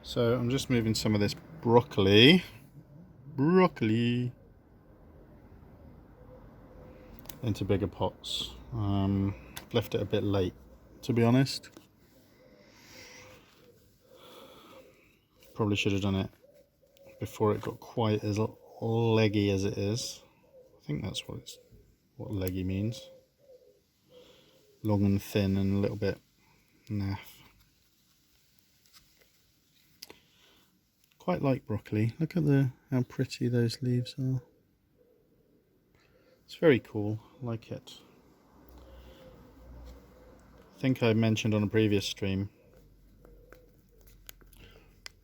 So I'm just moving some of this broccoli into bigger pots. Left it a bit late, to be honest. Probably should have done it before it got quite as leggy as it is. I think that's what leggy means. Long and thin and a little bit naff. Quite like broccoli. Look at how pretty those leaves are. It's very cool. I like it. I think I mentioned on a previous stream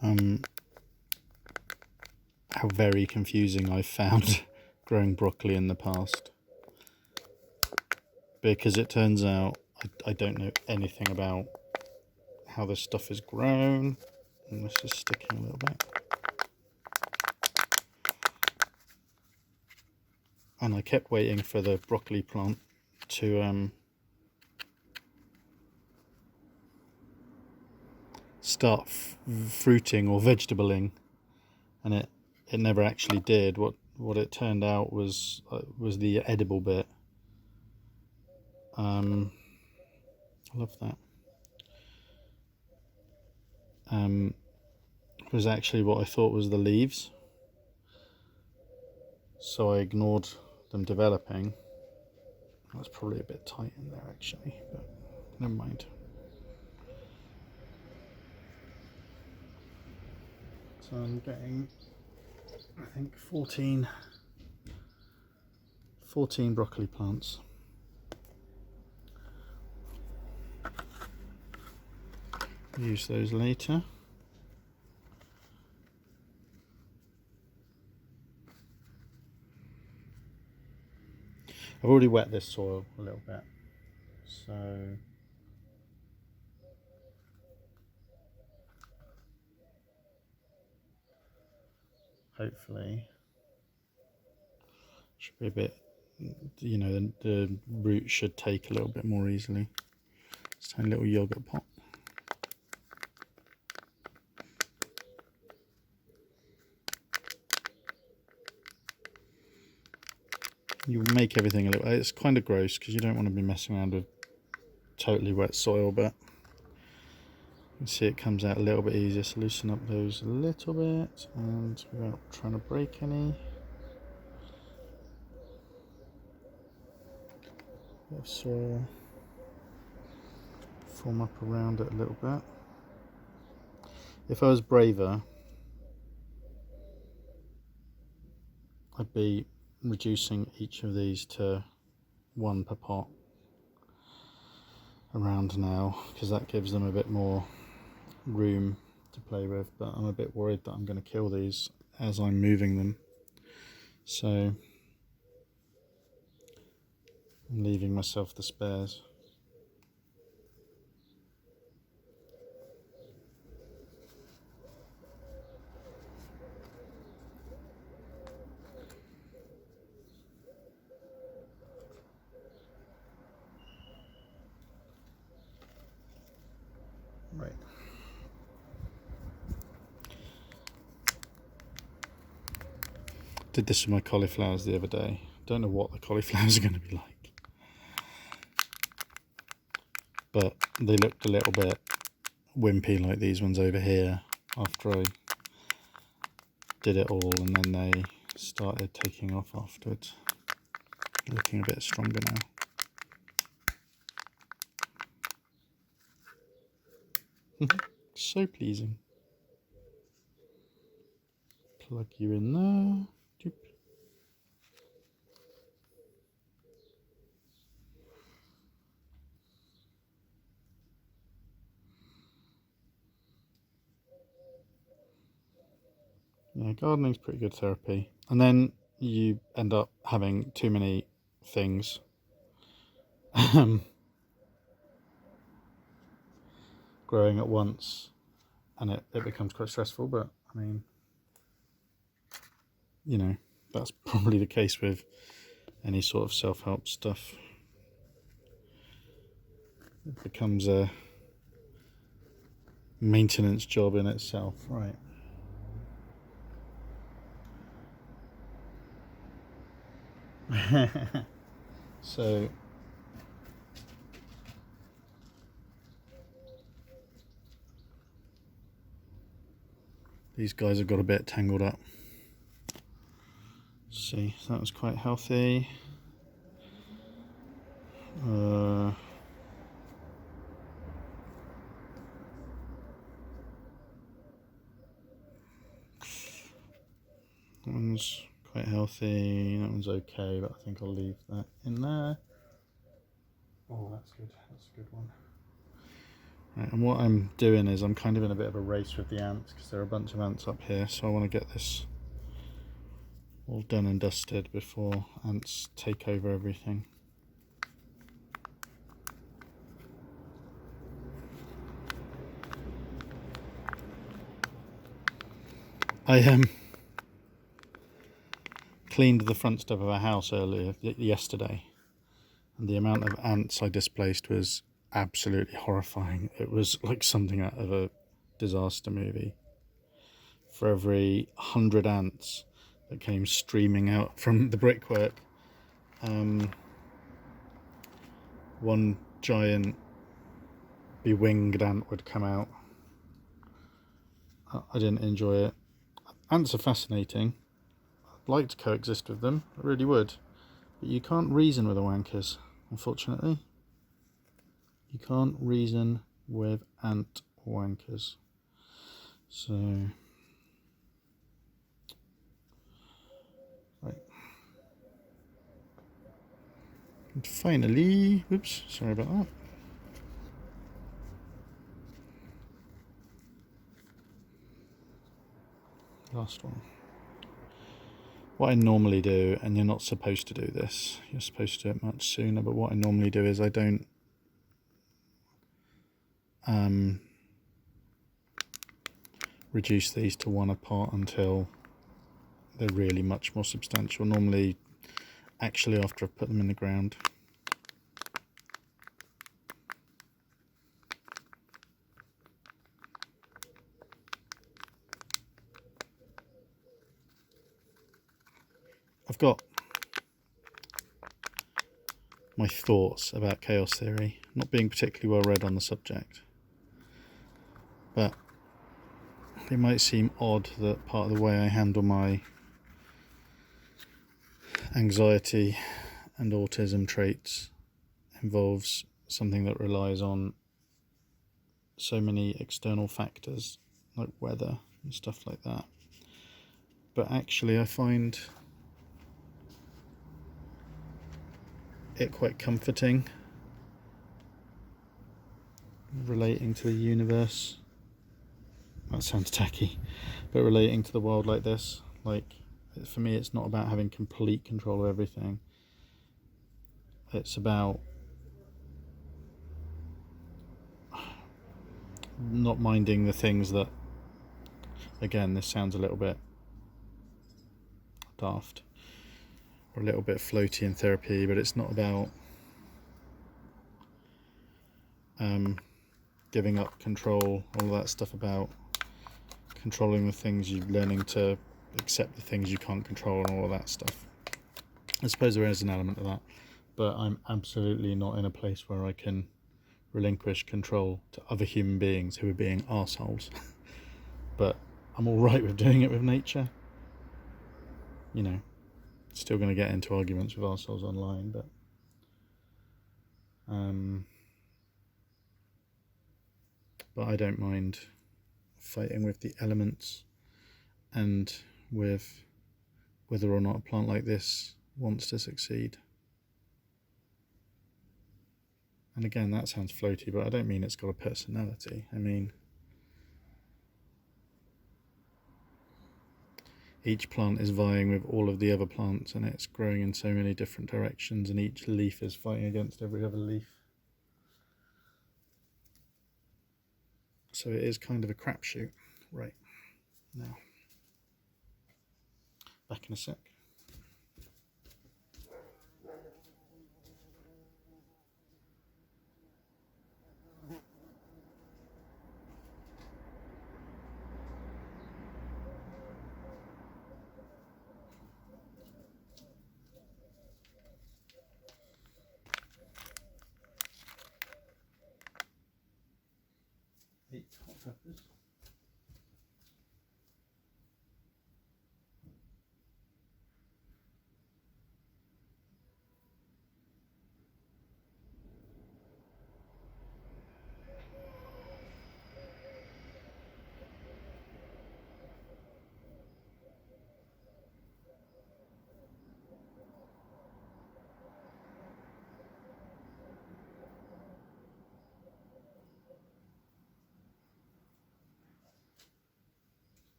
how very confusing I've found growing broccoli in the past, because it turns out I don't know anything about how this stuff is grown, and this is sticking a little bit, and I kept waiting for the broccoli plant to start fruiting or vegetabling, and it never actually did. What it turned out was the edible bit. I love that. Was actually what I thought was the leaves, so I ignored them developing. That's probably a bit tight in there actually, but never mind. So I'm getting, I think, 14 broccoli plants. Use those later. I've already wet this soil a little bit, so hopefully should be a bit, the roots should take a little bit more easily. It's a tiny little yogurt pot. You make everything a little, it's kind of gross because you don't want to be messing around with totally wet soil, but you can see it comes out a little bit easier, so loosen up those a little bit and without trying to break any. Bit of soil, form up around it a little bit. If I was braver, I'd be reducing each of these to one per pot around now, because that gives them a bit more room to play with, but I'm a bit worried that I'm going to kill these as I'm moving them, so I'm leaving myself the spares. Right. Did this with my cauliflowers the other day. Don't know what the cauliflowers are going to be like, but they looked a little bit wimpy like these ones over here after I did it all, and then they started taking off afterwards. Looking a bit stronger now. So pleasing. Plug you in there. Doop. Yeah, gardening's pretty good therapy. And then you end up having too many things. Growing at once, and it becomes quite stressful, but I mean, that's probably the case with any sort of self-help stuff. it becomes a maintenance job in itself. Right. So these guys have got a bit tangled up. See, that was quite healthy. That one's quite healthy, that one's okay, but I think I'll leave that in there. Oh, that's good, that's a good one. Right, and what I'm doing is I'm kind of in a bit of a race with the ants because there are a bunch of ants up here, so I want to get this all done and dusted before ants take over everything. I cleaned the front step of our house yesterday, and the amount of ants I displaced was absolutely horrifying. It was like something out of a disaster movie. For every 100 ants that came streaming out from the brickwork, one giant bewinged ant would come out. I didn't enjoy it. Ants are fascinating. I'd like to coexist with them, I really would. But you can't reason with the wankers, unfortunately. You can't reason with ant wankers. So, right. And finally, oops, sorry about that. Last one. What I normally do, and you're not supposed to do this, you're supposed to do it much sooner, but what I normally do is I don't reduce these to one apart until they're really much more substantial. Normally, actually after I've put them in the ground. I've got my thoughts about chaos theory, not being particularly well read on the subject, but it might seem odd that part of the way I handle my anxiety and autism traits involves something that relies on so many external factors like weather and stuff like that. But actually I find it quite comforting relating to the universe. That sounds tacky, but relating to the world like this, like, for me it's not about having complete control of everything. It's about not minding the things that, again, this sounds a little bit daft or a little bit floaty in therapy, but it's not about giving up control, all that stuff about controlling the things, you're learning to accept the things you can't control and all of that stuff. I suppose there is an element of that, but I'm absolutely not in a place where I can relinquish control to other human beings who are being arseholes. But I'm all right with doing it with nature. You know, still going to get into arguments with arseholes online, but I don't mind fighting with the elements and with whether or not a plant like this wants to succeed. And again, that sounds floaty, but I don't mean it's got a personality. I mean, each plant is vying with all of the other plants, and it's growing in so many different directions, and each leaf is fighting against every other leaf. So it is kind of a crapshoot. Right, now, back in a sec. 8 hot peppers.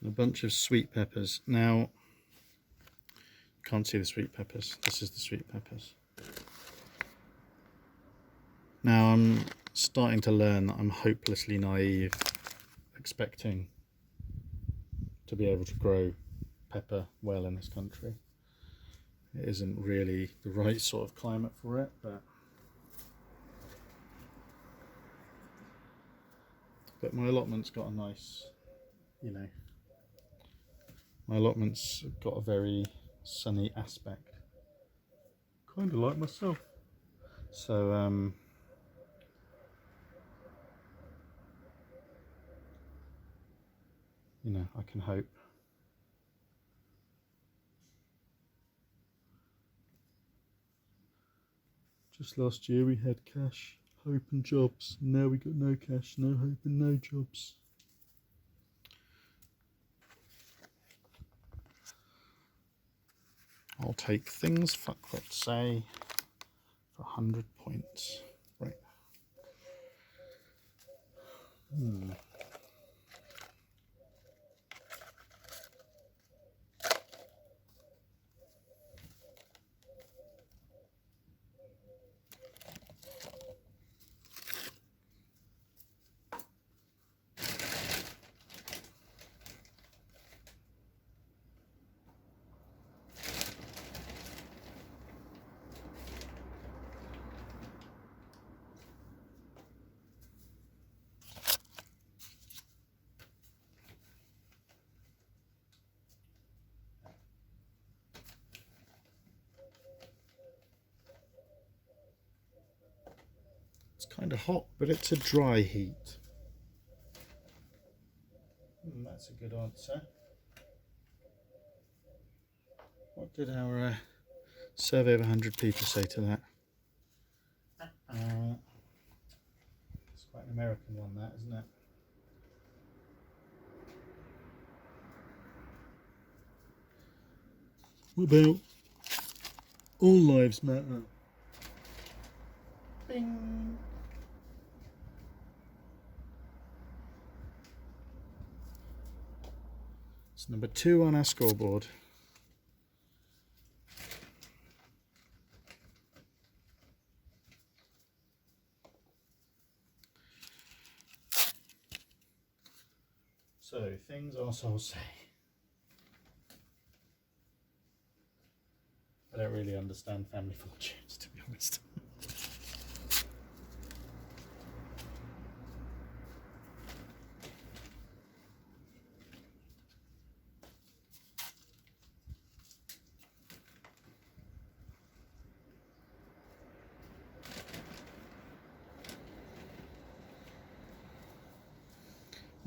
And a bunch of sweet peppers. Now, you can't see the sweet peppers. This is the sweet peppers. Now I'm starting to learn that I'm hopelessly naive, expecting to be able to grow pepper well in this country. It isn't really the right sort of climate for it, but my allotment's got a nice, you know, my allotment's got a very sunny aspect, kind of like myself. So you know, I can hope. Just last year we had cash, hope and jobs. Now we got no cash, no hope and no jobs. I'll take things, fuck let's say, for 100 points. Right. It's kind of hot, but it's a dry heat. That's a good answer. What did our survey of 100 people say to that? It's quite an American one, that, isn't it? What about all lives matter? Bing! It's number 2 on our scoreboard. So, things assholes say. I don't really understand family fortunes, to be honest.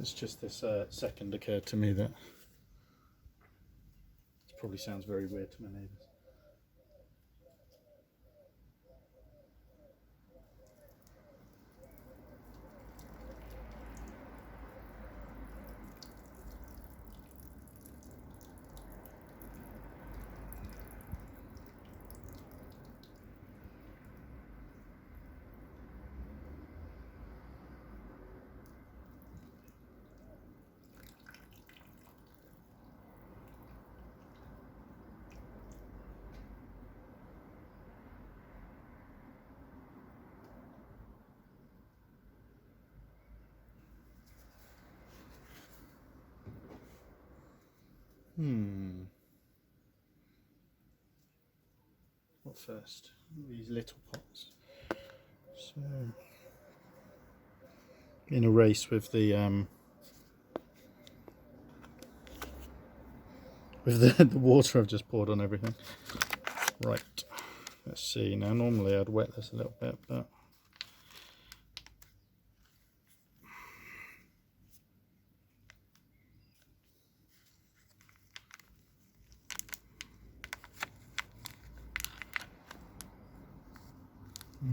It's just this second occurred to me that it probably sounds very weird to my neighbours. What first? These little pots. So, in a race with the the water I've just poured on everything. Right. Let's see. Now, normally I'd wet this a little bit, but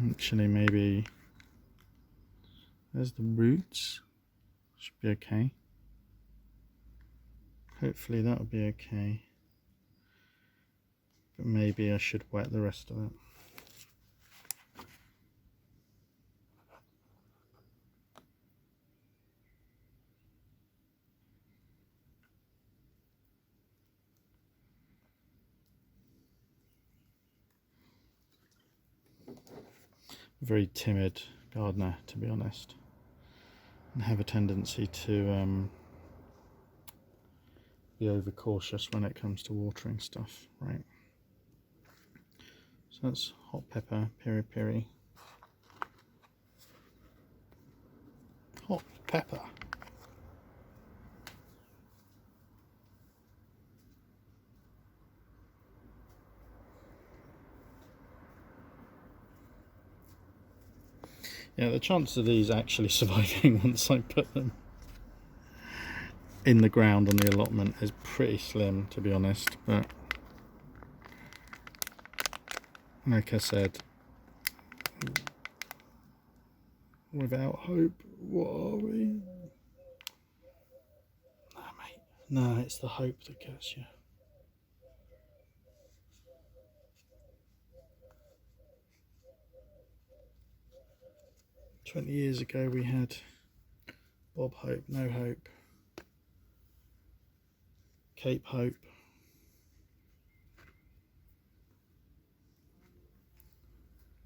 Actually, maybe there's the roots. Should be okay. Hopefully that'll be okay. But maybe I should wet the rest of it. Very timid gardener, to be honest, and have a tendency to be overcautious when it comes to watering stuff, right? So that's hot pepper, piri piri. Hot pepper. Yeah, the chance of these actually surviving once I put them in the ground on the allotment is pretty slim, to be honest, but like I said, without hope, what are we? No, mate. No, it's the hope that gets you. "20 years ago we had Bob Hope, No Hope, Cape Hope,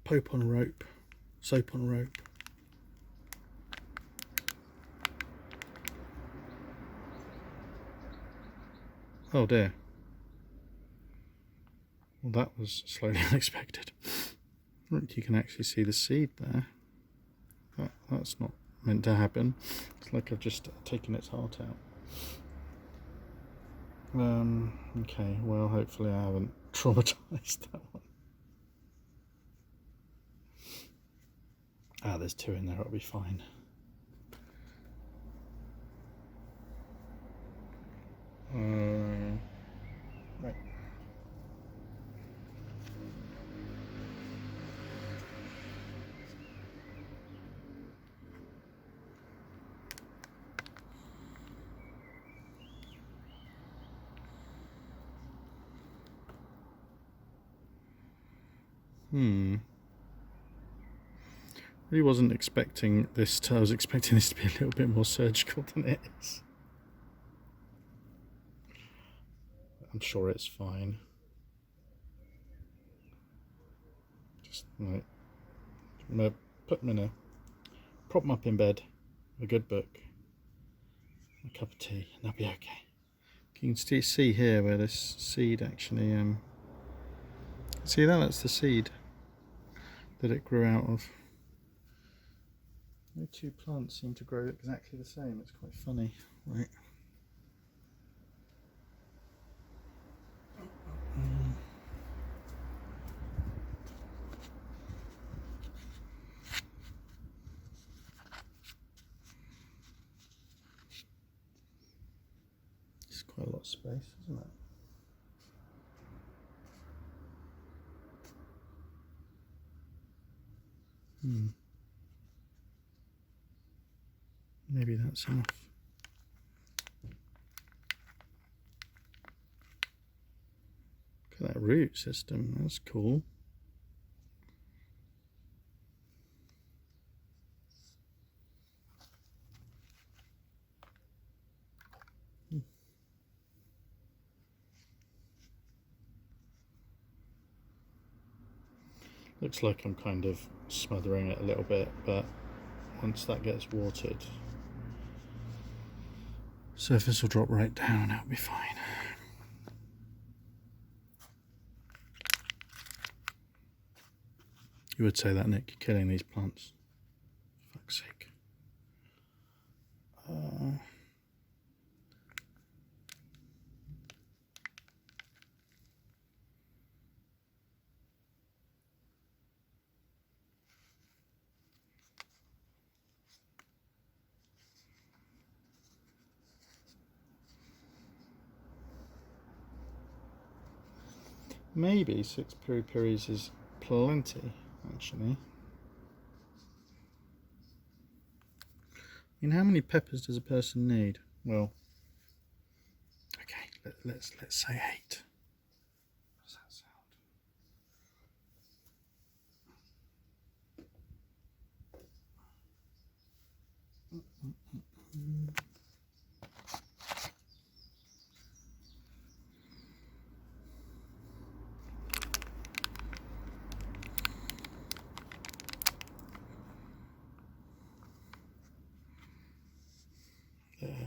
Pope on Rope, Soap on Rope." Oh dear. Well, that was slightly unexpected. Look, you can actually see the seed there. That's not meant to happen. It's like I've just taken its heart out. Okay, well, hopefully I haven't traumatized that one. Ah, there's 2 in there, it'll be fine. Right. Really wasn't expecting this I was expecting this to be a little bit more surgical than it is. I'm sure it's fine. Just like, I'm gonna put them in prop them up in bed, a good book, a cup of tea, and they'll be okay. You can see here where this seed actually, see that? That's the seed that it grew out of. No 2 plants seem to grow exactly the same. It's quite funny, right? It's quite a lot of space, isn't it? Maybe that's enough. Look at that root system, that's cool. Looks like I'm kind of smothering it a little bit, but once that gets watered, surface will drop right down, it'll be fine. You would say that, Nick, you're killing these plants. For fuck's sake. Maybe 6 piri piris is plenty, actually. And how many peppers does a person need? Well, okay, let's say 8. Does that sound?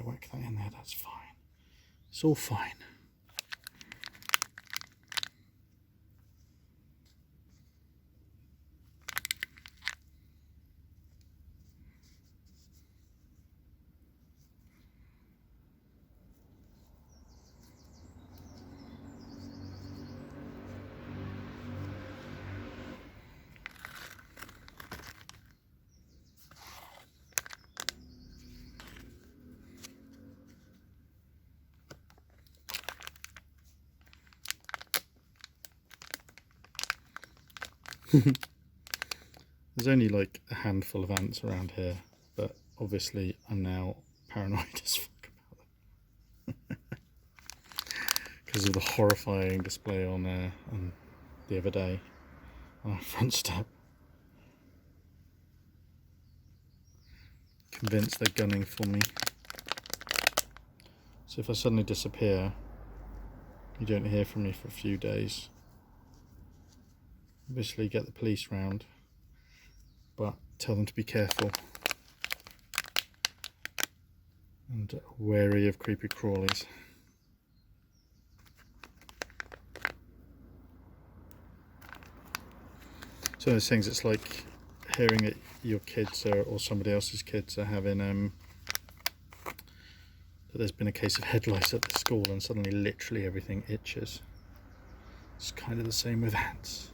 Whack that in there, that's fine. It's all fine. There's only like a handful of ants around here, but obviously I'm now paranoid as fuck about them because of the horrifying display on the other day on our front step. Convinced they're gunning for me. So if I suddenly disappear, you don't hear from me for a few days. Obviously get the police round, but tell them to be careful and wary of creepy crawlies. So those things, it's like hearing that your kids or somebody else's kids are having that there's been a case of head lice at the school and suddenly literally everything itches. It's kind of the same with ants.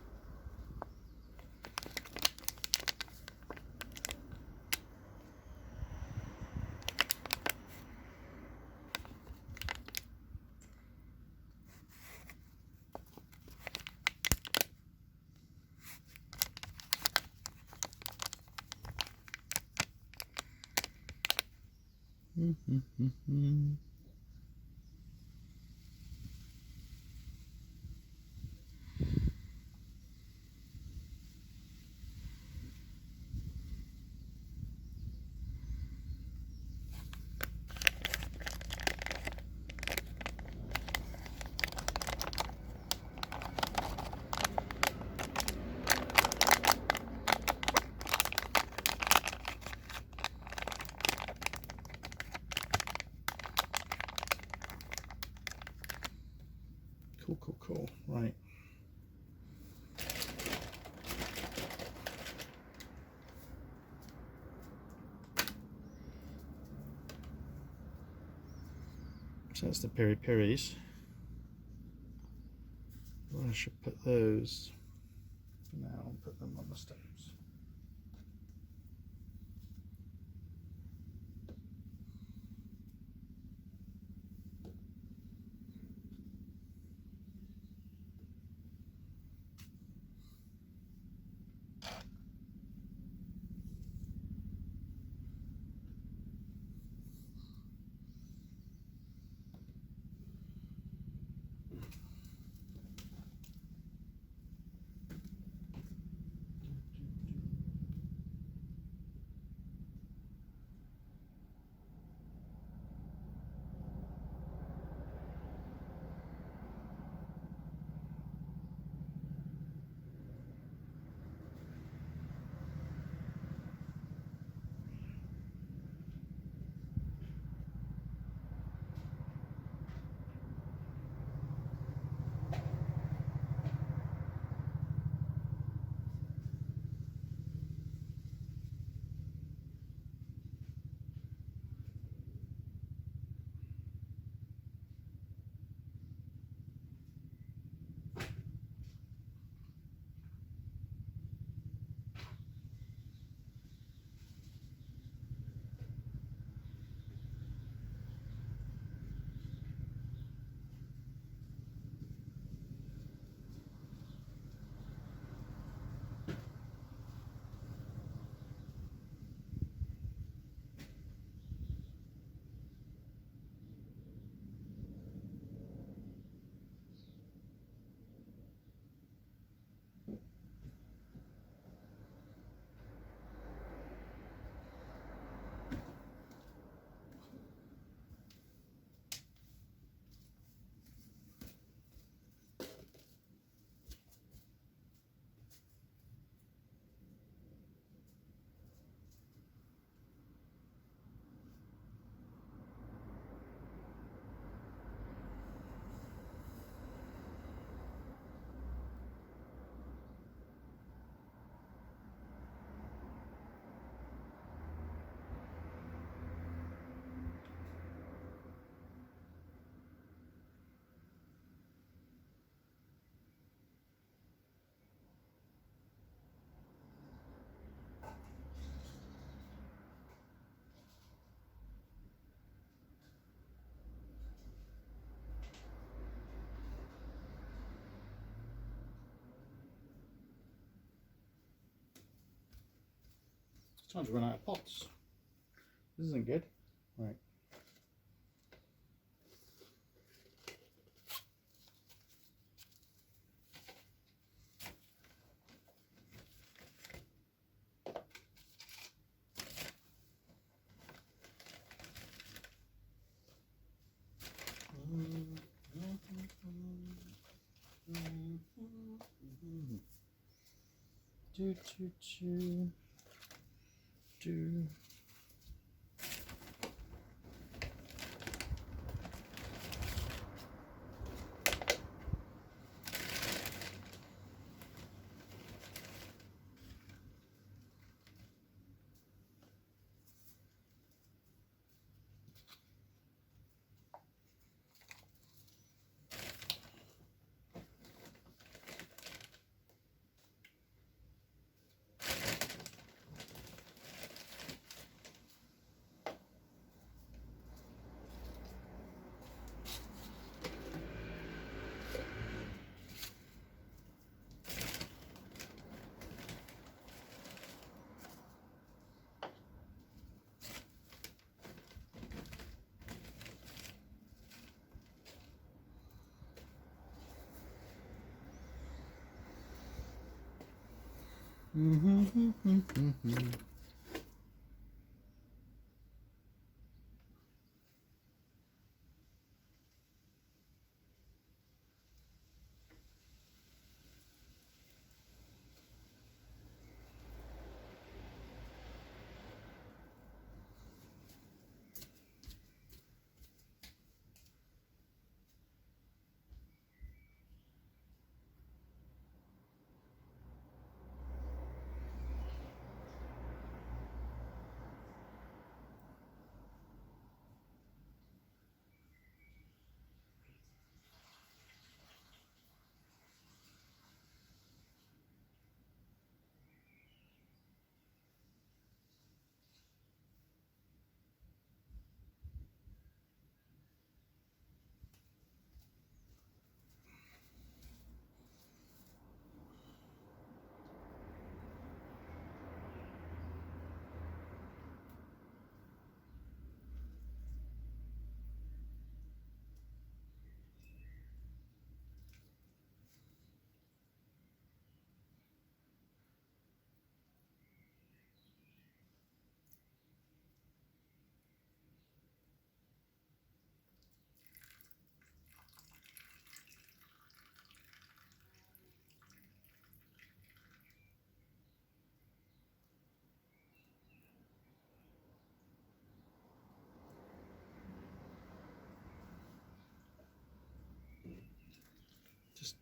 Cool. Right. So that's the piri-piris. I should put those now and put them on the steps. It's time to run out of pots. This isn't good. Right. Do, do, do, do.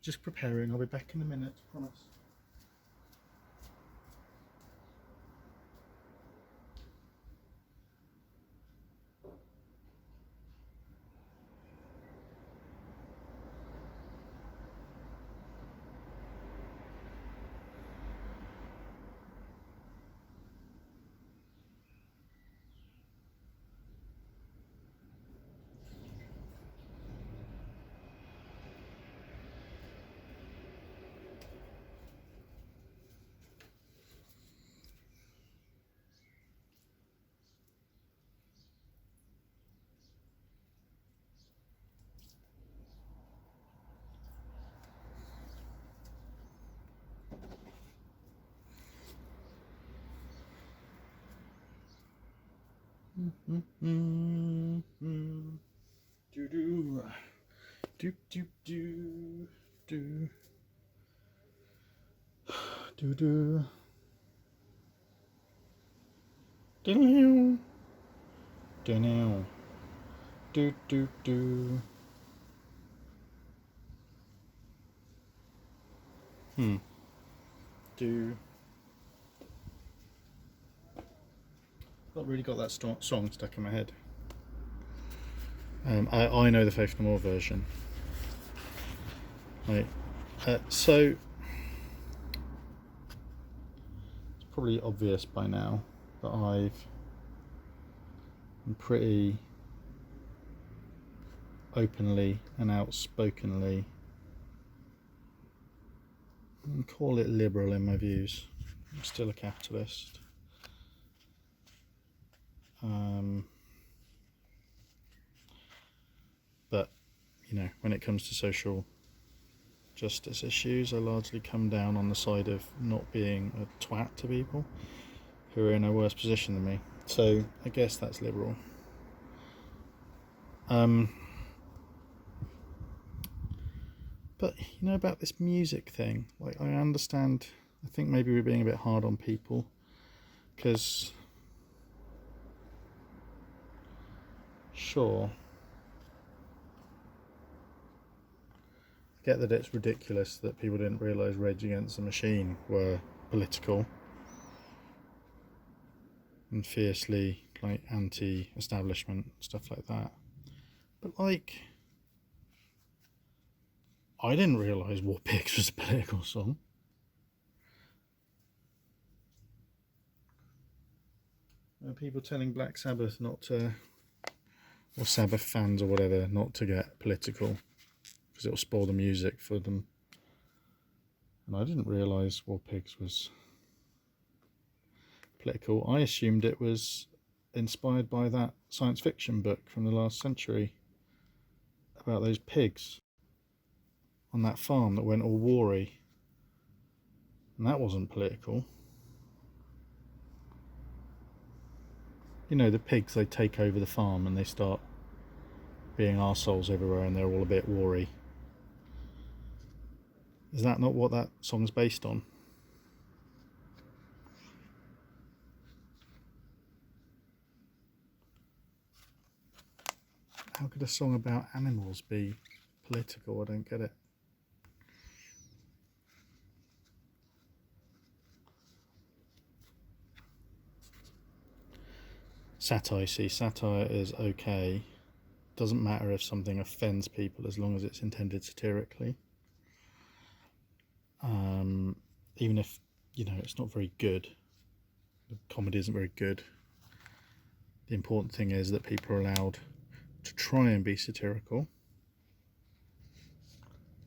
Just preparing. I'll be back in a minute, promise. Do do do do do do do do do do do do do. Do. Not really got that song stuck in my head. I know the Faith No More version. Right. So it's probably obvious by now that I'm pretty openly and outspokenly, call it liberal in my views. I'm still a capitalist. But when it comes to social justice issues, I largely come down on the side of not being a twat to people who are in a worse position than me. So I guess that's liberal. But about this music thing, like, I understand. I think maybe we're being a bit hard on people because, sure, I get that it's ridiculous that people didn't realise Rage Against the Machine were political and fiercely like anti-establishment, stuff like that. But like, I didn't realise War Pigs was a political song. There are people telling Black Sabbath not to, or Sabbath fans or whatever, not to get political because it'll spoil the music for them. And I didn't realise War Pigs was political. I assumed it was inspired by that science fiction book from the last century about those pigs on that farm that went all warry. And that wasn't political. The pigs, they take over the farm and they start being arseholes everywhere and they're all a bit warry. Is that not what that song's based on? How could a song about animals be political? I don't get it. Satire is okay. Doesn't matter if something offends people as long as it's intended satirically. Even if it's not very good, the comedy isn't very good, the important thing is that people are allowed to try and be satirical.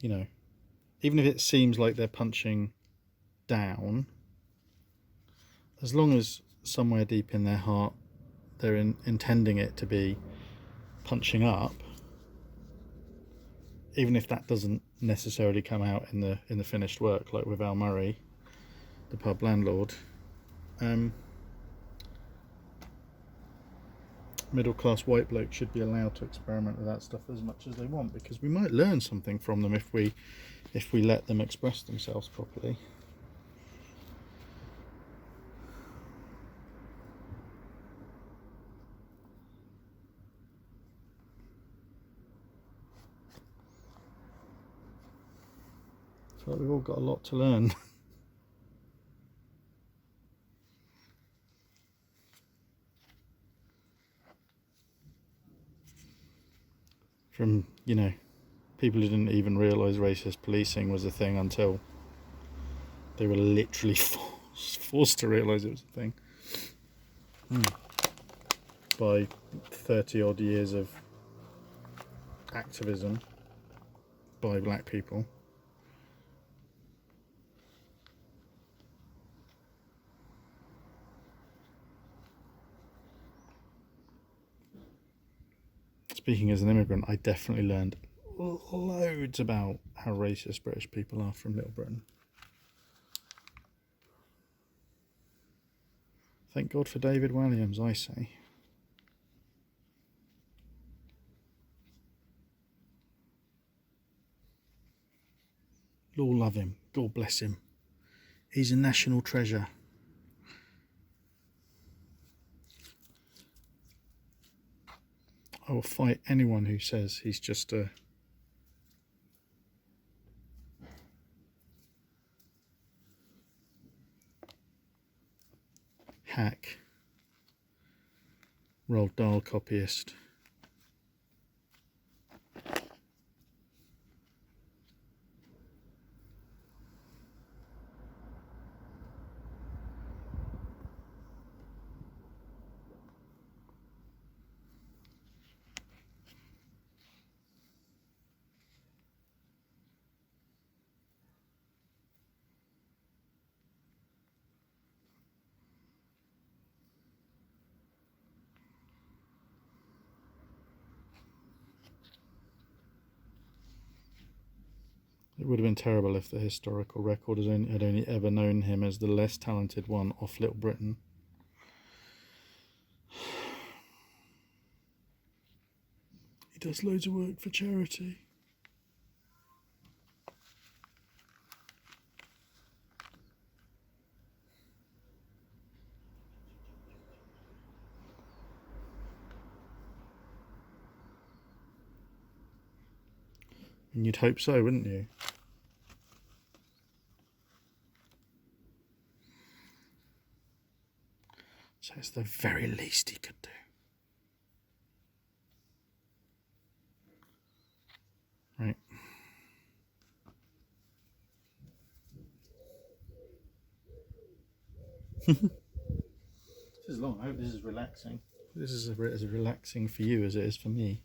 Even if it seems like they're punching down, as long as somewhere deep in their heart they're intending it to be punching up, even if that doesn't necessarily come out in the finished work, like with Al Murray, the pub landlord. Middle class white blokes should be allowed to experiment with that stuff as much as they want, because we might learn something from them if we let them express themselves properly. I feel like we've all got a lot to learn. From people who didn't even realise racist policing was a thing until they were literally forced to realise it was a thing by 30 odd years of activism by black people. Speaking as an immigrant, I definitely learned loads about how racist British people are from Little Britain. Thank God for David Walliams, I say. Lord love him, God bless him. He's a national treasure. I will fight anyone who says he's just a hack, Roald Dahl copyist. It would have been terrible if the historical record had only ever known him as the less talented one off Little Britain. He does loads of work for charity. And you'd hope so, wouldn't you? So it's the very least he could do. Right. This is long. I hope this is relaxing. This is as relaxing for you as it is for me.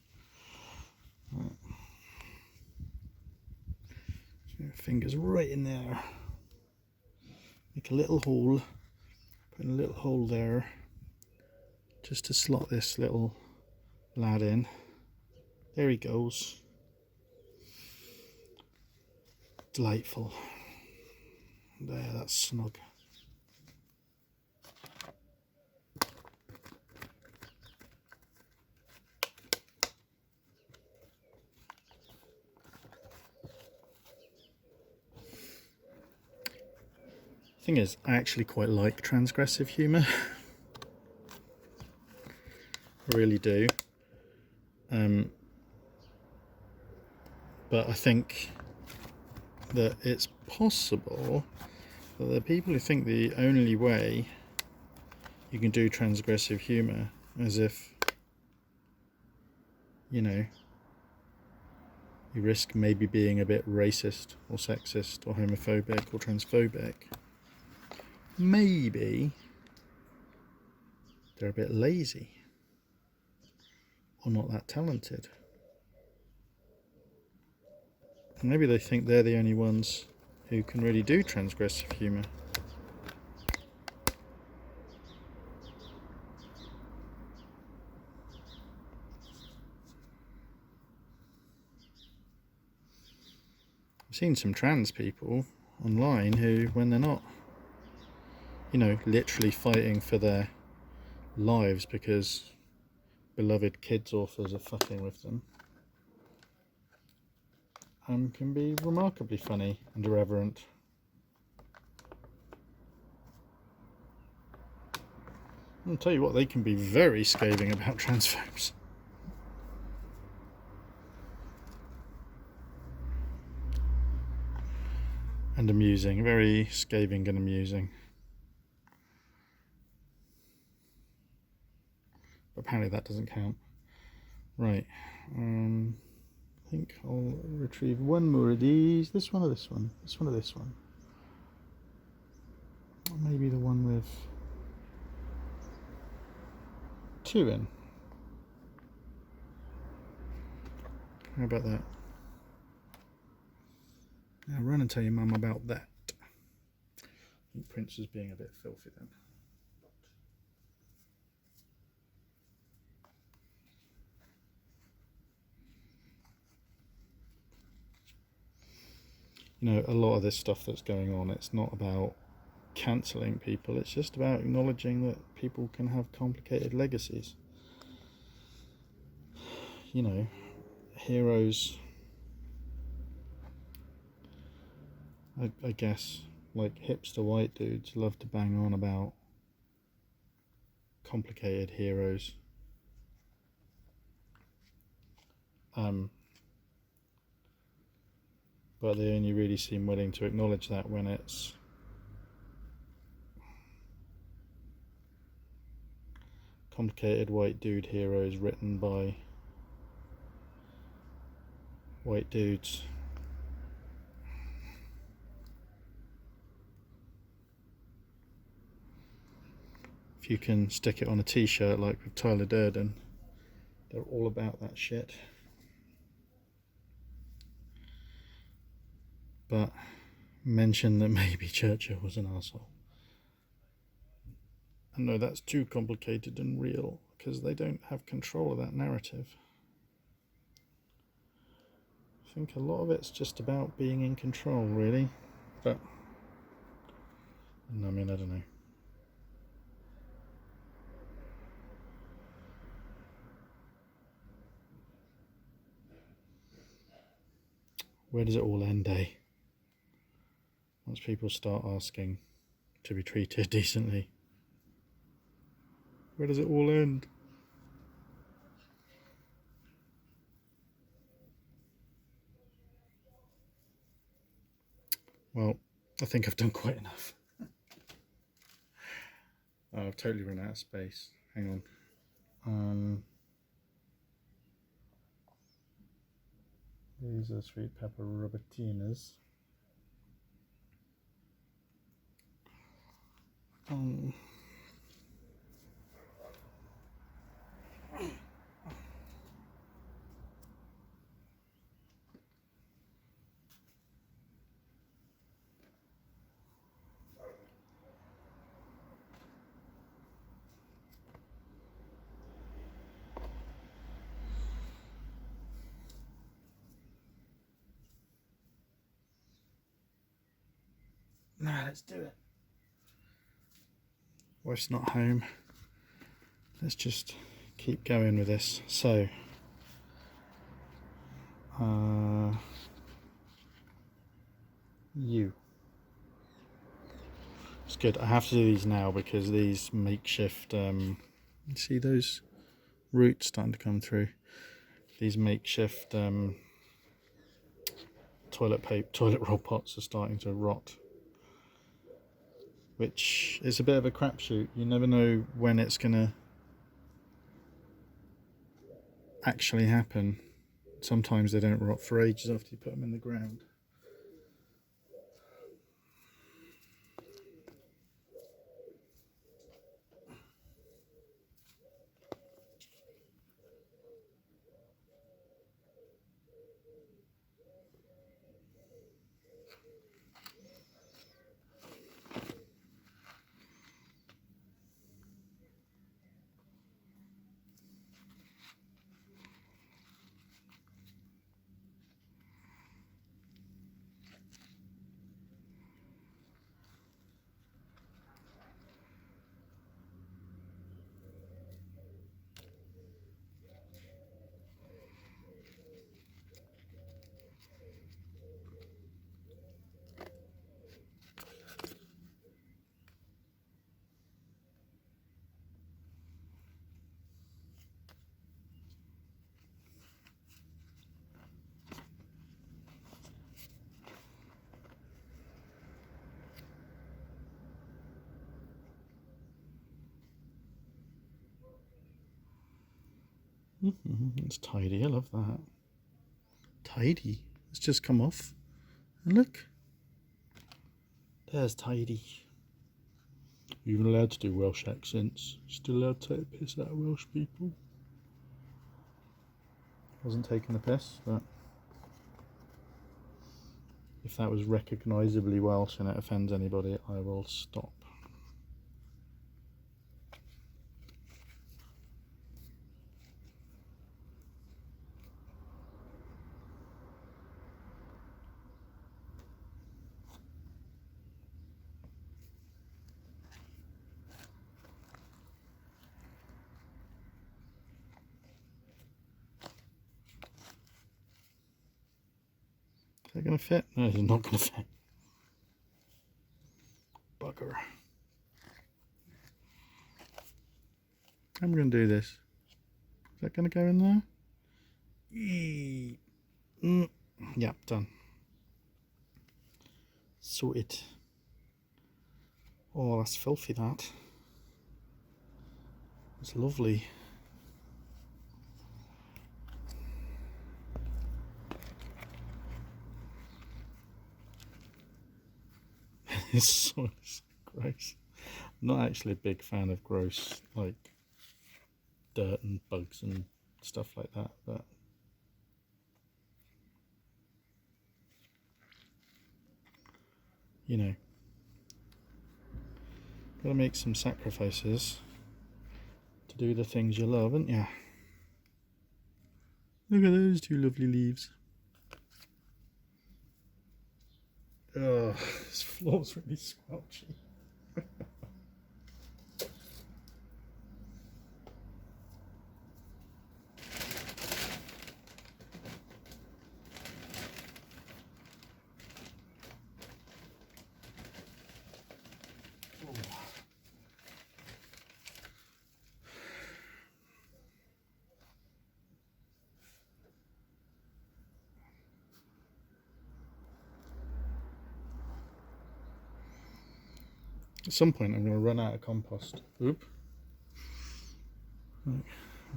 Right. Fingers right in there. Make a little hole. Put a little hole there. Just to slot this little lad in. There he goes. Delightful. There, that's snug. Thing is, I actually quite like transgressive humour. I really do. But I think that it's possible that there are people who think the only way you can do transgressive humour is if, you know, you risk maybe being a bit racist or sexist or homophobic or transphobic. Maybe they're a bit lazy or not that talented. And maybe they think they're the only ones who can really do transgressive humour. I've seen some trans people online who, when they're not, you know, literally fighting for their lives because beloved kids authors are fucking with them, can be remarkably funny and irreverent. I'll tell you what, they can be very scathing about transphobes. And amusing, very scathing and amusing. But apparently that doesn't count. Right, I think I'll retrieve one more of these. This one or this one? This one or this one? Or maybe the one with 2 in. How about that? Now run and tell your mum about that. I think Prince is being a bit filthy then. You know, a lot of this stuff that's going on, it's not about cancelling people, it's just about acknowledging that people can have complicated legacies. You know, heroes, I guess, like hipster white dudes love to bang on about complicated heroes. But they only really seem willing to acknowledge that when it's complicated white dude heroes written by white dudes. If you can stick it on a t-shirt like with Tyler Durden, they're all about that shit. But mention that maybe Churchill was an arsehole. And no, that's too complicated and real, because they don't have control of that narrative. think a lot of it's just about being in control, really. But I mean, I don't know. Where does it all end, eh? Once people start asking to be treated decently, where does it all end? Well, I think I've done quite enough. Oh, I've totally run out of space. Hang on. These are sweet pepper rubatinas. Nah, let's do it. Wife's not home. Let's just keep going with this. So, it's good. I have to do these now because these makeshift, see those roots starting to come through? These makeshift toilet roll pots are starting to rot, which is a bit of a crapshoot. You never know when it's gonna actually happen. Sometimes they don't rot for ages after you put them in the ground. It's tidy. I love that. Tidy. It's just come off. And look. There's tidy. You're even allowed to do Welsh accents. Still allowed to take the piss out of Welsh people. Wasn't taking the piss, but if that was recognisably Welsh and it offends anybody, I will stop. Is that going to fit? No, it's not going to fit. Bugger. I'm going to do this. Is that going to go in there? Yep, done. Sorted. Oh, that's filthy, that. It's lovely. It's so gross. I'm not actually a big fan of gross, like, dirt and bugs and stuff like that, but you know, gotta make some sacrifices to do the things you love, haven't you? Look at those two lovely leaves. Oh, this floor's really squelchy. At some point I'm going to run out of compost. Oop. Right.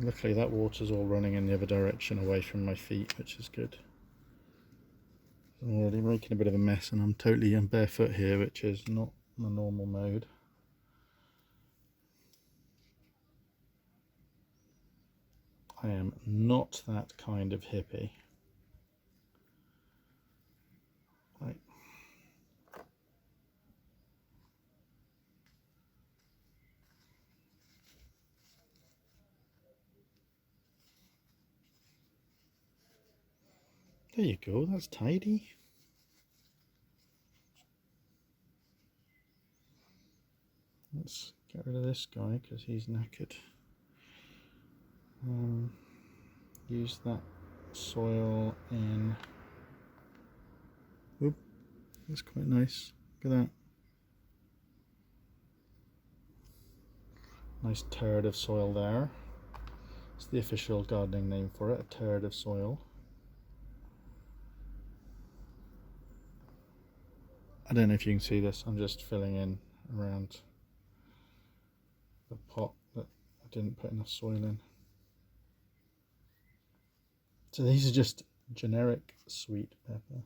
Luckily that water's all running in the other direction away from my feet, which is good. I'm already making a bit of a mess and I'm barefoot here, which is not my normal mode. I am not that kind of hippie. Right. There you go, that's tidy. Let's get rid of this guy because he's knackered. Use that soil in. Oop, that's quite nice. Look at that. Nice turd of soil there. It's the official gardening name for it, a turd of soil. I don't know if you can see this, I'm just filling in around the pot that I didn't put enough soil in. So these are just generic sweet pepper.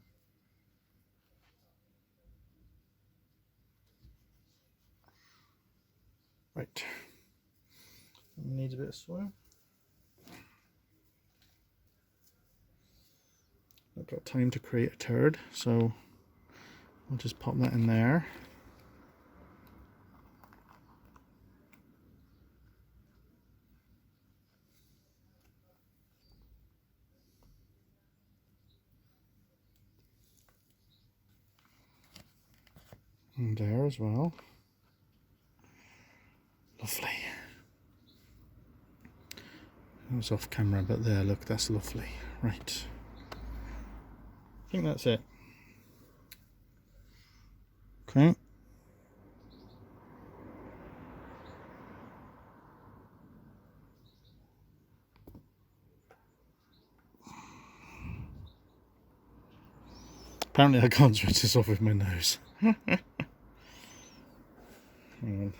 Right, needs a bit of soil. I've got time to create a turd, so I'll just pop that in there. And there as well. Lovely. That was off camera, but there, look, that's lovely. Right. I think that's it. Okay. Apparently I can't switch this off with my nose. Hang on.